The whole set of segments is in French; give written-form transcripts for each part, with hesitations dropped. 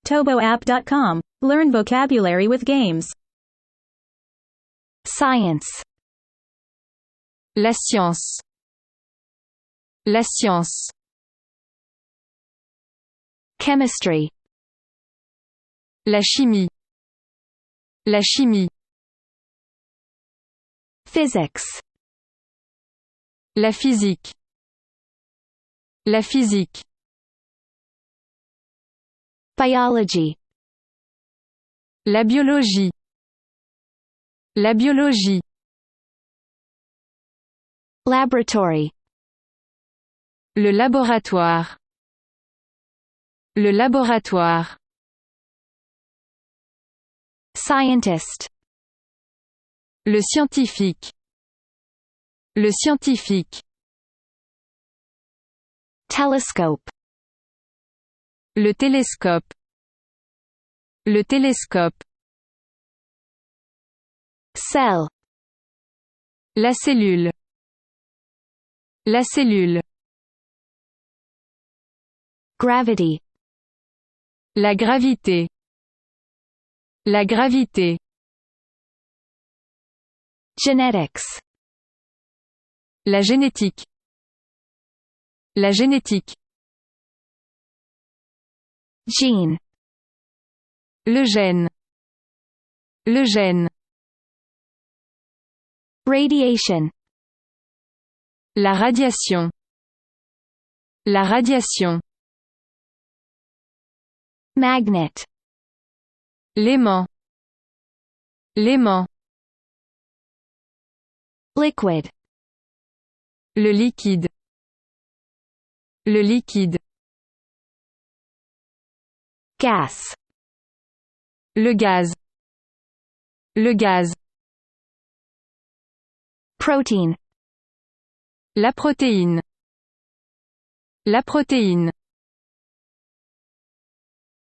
ToboApp.com. Learn vocabulary with games. Science. La science. La science. Chemistry. La chimie. La chimie. Physics. La physique. La physique. Biology. La biologie. La biologie. Laboratory. Le laboratoire. Le laboratoire. Scientist. Le scientifique. Le scientifique. Telescope. Le télescope. Le télescope. Cell. La cellule. La cellule. Gravity. La gravité. La gravité. Genetics. La génétique. La génétique. Gene. Le gène. Le gène. Radiation. La radiation. La radiation. Magnet. L'aimant. L'aimant. Liquid. Le liquide. Le liquide. Gas. Le gaz. Le gaz. Protein. La protéine. La protéine.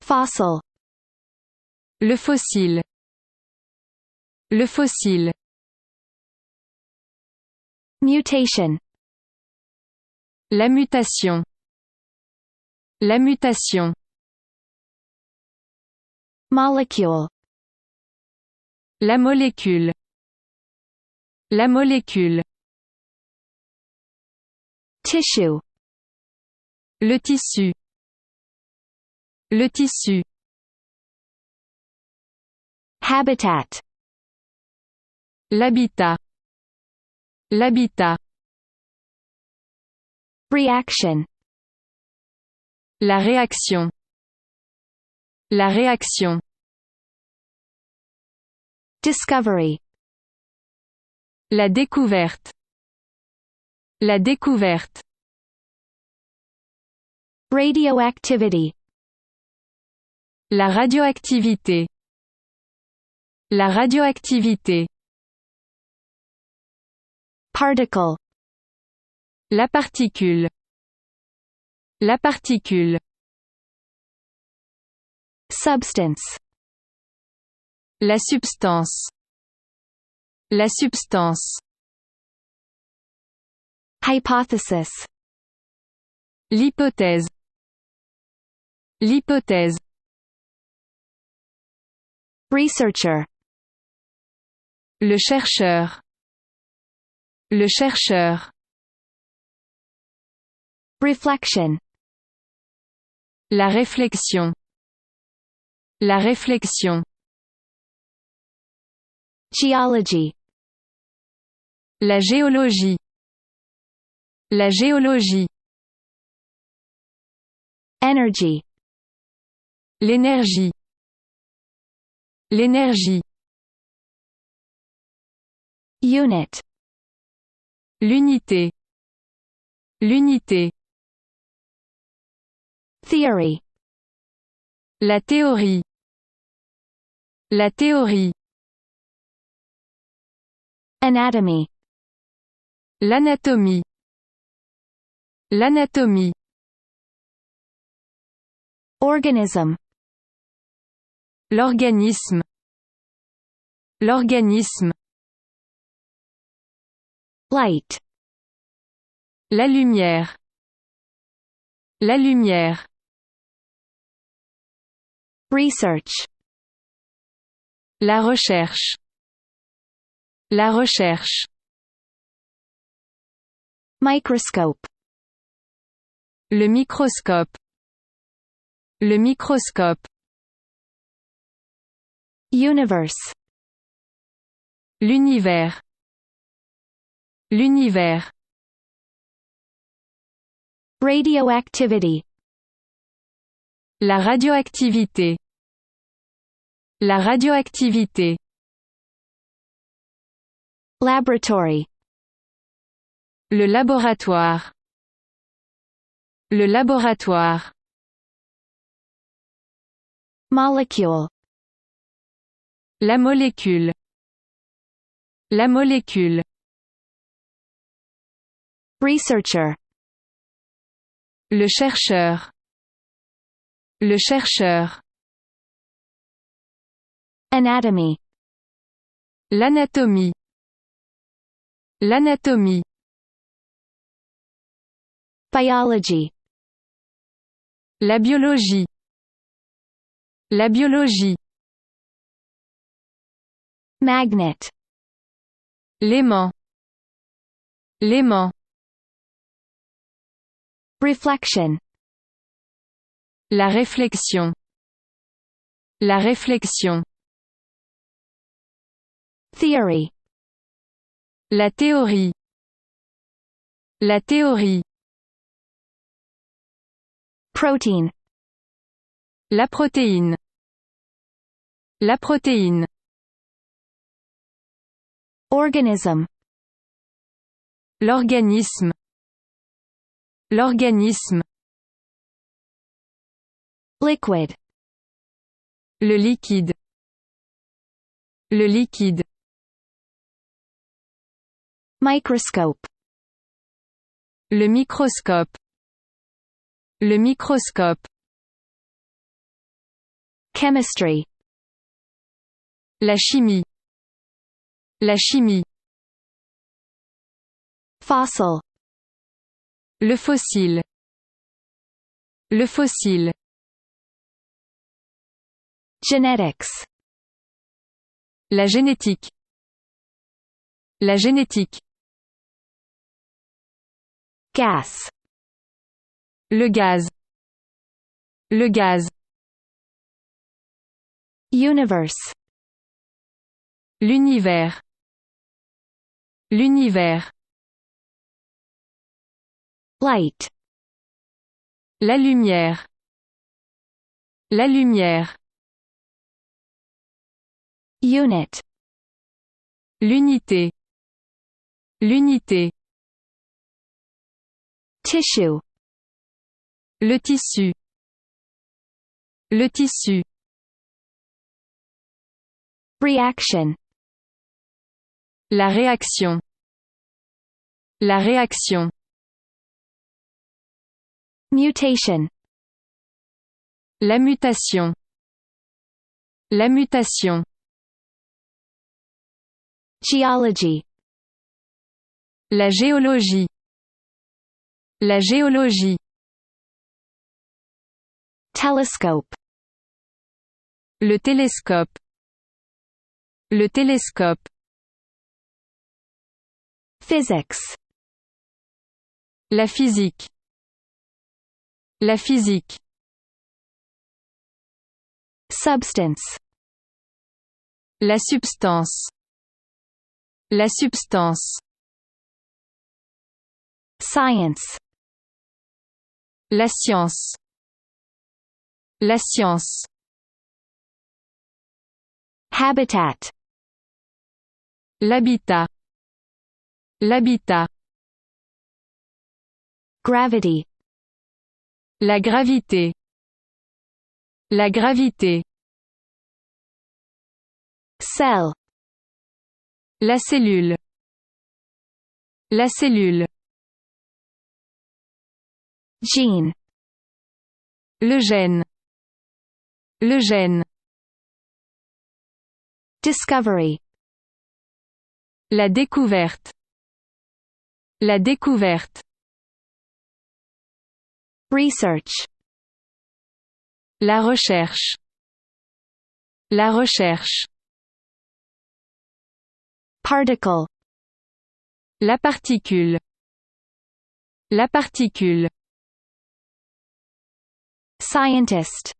Fossil. Le fossile. Le fossile. Mutation. La mutation. La mutation. Molecule. La molécule. La molécule. Tissue. Le tissu. Le tissu. Habitat. L'habitat. L'habitat. Reaction. La réaction. La réaction. Discovery. La découverte. La découverte. Radioactivity. La radioactivité. La radioactivité. Particle. La particule. La particule. Substance. La substance. La substance. Hypothesis. L'hypothèse. L'hypothèse. Researcher. Le chercheur. Le chercheur. Reflection. La réflexion. La réflexion. Geology. La géologie. La géologie. Energy. L'énergie. L'énergie. Unit. L'unité. L'unité. Theory. La théorie. La théorie. Anatomy. L'anatomie. L'anatomie. Organism. L'organisme. L'organisme. Light. La lumière. La lumière. Research. La recherche. La recherche. Microscope. Le microscope. Le microscope. Universe. L'univers. L'univers. Radioactivity. La radioactivité. La radioactivité. Laboratory. Le laboratoire. Le laboratoire. Molecule. La molécule. La molécule. Researcher. Le chercheur. Le chercheur. Anatomy. L'anatomie. L'anatomie. Biology. La biologie. La biologie. Magnet. L'aimant. L'aimant. Reflection. La réflexion. La réflexion. Theory. La théorie. La théorie. Protein. La protéine. La protéine. Organism. L'organisme. L'organisme. Liquid. Le liquide. Le liquide. Microscope. Le microscope. Le microscope. Chemistry. La chimie. La chimie. Fossil. Le fossile. Le fossile. Genetics. La génétique. La génétique. Gas. Le gaz. Le gaz. Universe. L'univers. L'univers. Light. La lumière. La lumière. Unit. L'unité. L'unité. Tissue. Le tissu. Le tissu. Reaction. La réaction. La réaction. Mutation. La mutation. La mutation. Geology. La géologie. La géologie. Telescope. Le télescope. Le télescope. Physics. La physique. La physique. Substance. La substance. La substance. Science. La science. La science. Habitat. L'habitat. L'habitat. Gravity. La gravité. La gravité. Cell. La cellule. La cellule. Gene. Le gène. Le gène. Discovery. La découverte. La découverte. Research. La recherche. La recherche. Particle. La particule. La particule. Scientist.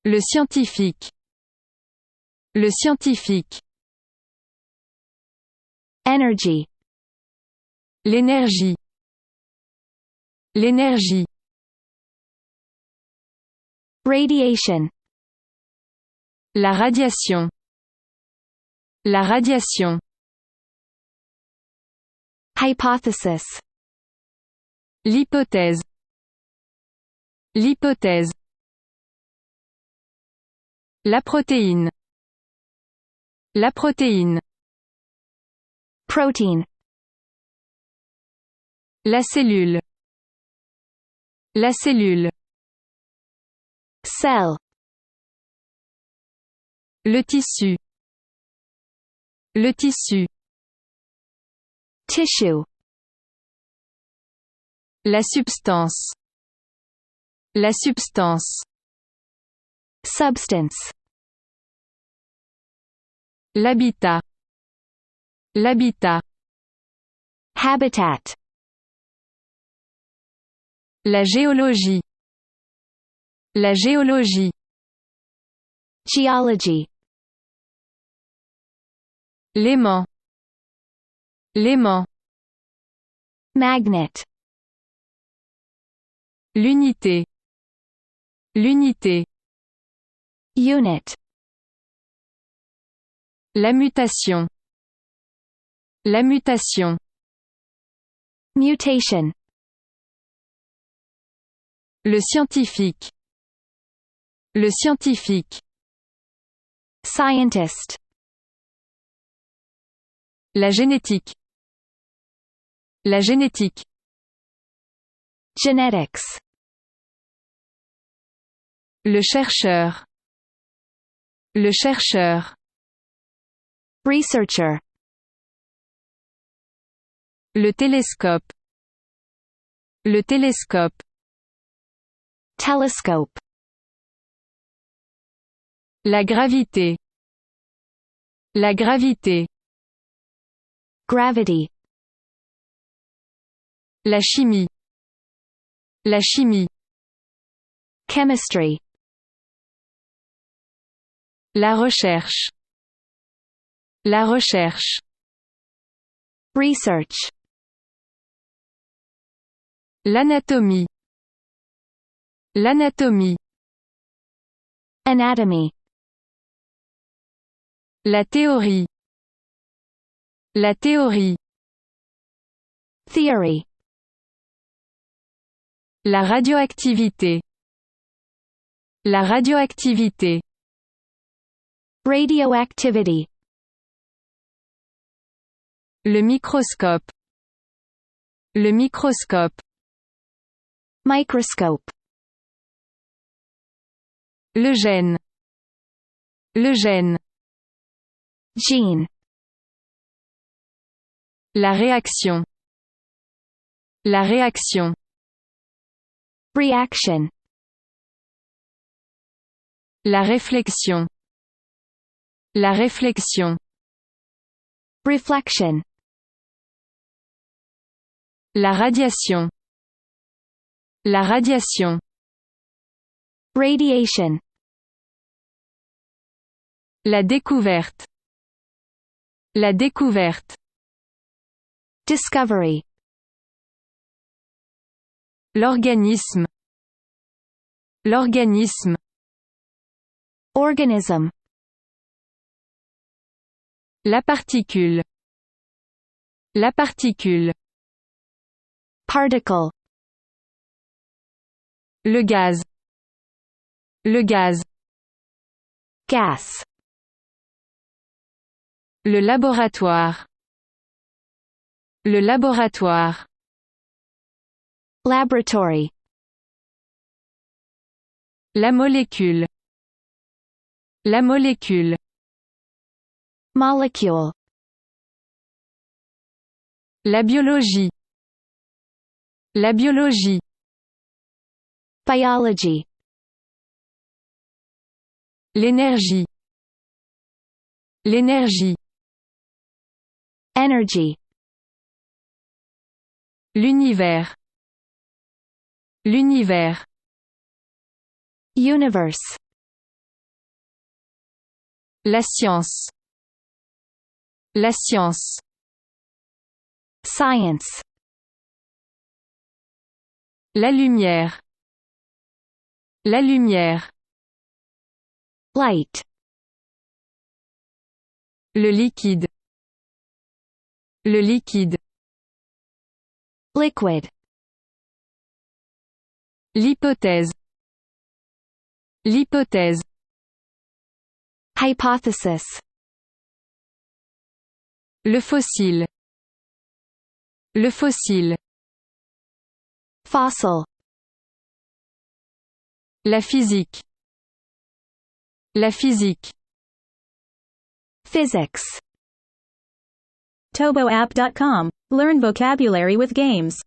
Le scientifique. Le scientifique. Energy. L'énergie. L'énergie. Radiation. La radiation. La radiation. Hypothesis. L'hypothèse. L'hypothèse. La protéine. La protéine. Protein. La cellule. La cellule. Cell. Le tissu. Le tissu. Tissue. La substance. La substance. Substance. L'habitat. L'habitat. Habitat. La géologie. La géologie. Geology. L'aimant. L'aimant. Magnet. L'unité. L'unité. Unit. La mutation. La mutation. Mutation. Le scientifique. Le scientifique. Scientist. La génétique. La génétique. Genetics. Le chercheur. Le chercheur. Researcher. Le télescope. Le télescope. Telescope. La gravité. La gravité. Gravity. La chimie. La chimie. Chemistry. La recherche. La recherche. Research. L'anatomie. L'anatomie. Anatomy. La théorie. La théorie. Theory. La radioactivité. La radioactivité. Radioactivity. Le microscope. Le microscope. Microscope. Le gène. Le gène. Gene. La réaction. La réaction. Reaction. La réflexion. La réflexion. Reflection. La radiation. La radiation. Radiation. La découverte. La découverte. Discovery. L'organisme. L'organisme. Organism. La particule. La particule. Particle. Le gaz. Le gaz. Gas. Le laboratoire. Le laboratoire. Laboratory. La molécule. La molécule. Molecule. La biologie. La biologie. Biology. L'énergie. L'énergie. Energy. L'univers. L'univers. Universe. La science. La science. Science. La lumière. La lumière. Light. Le liquide. Le liquide. Liquid. L'hypothèse. L'hypothèse. Hypothesis. Le fossile. Le fossile. Fossil. La physique. La physique. Physics. ToboApp.com. Learn vocabulary with games.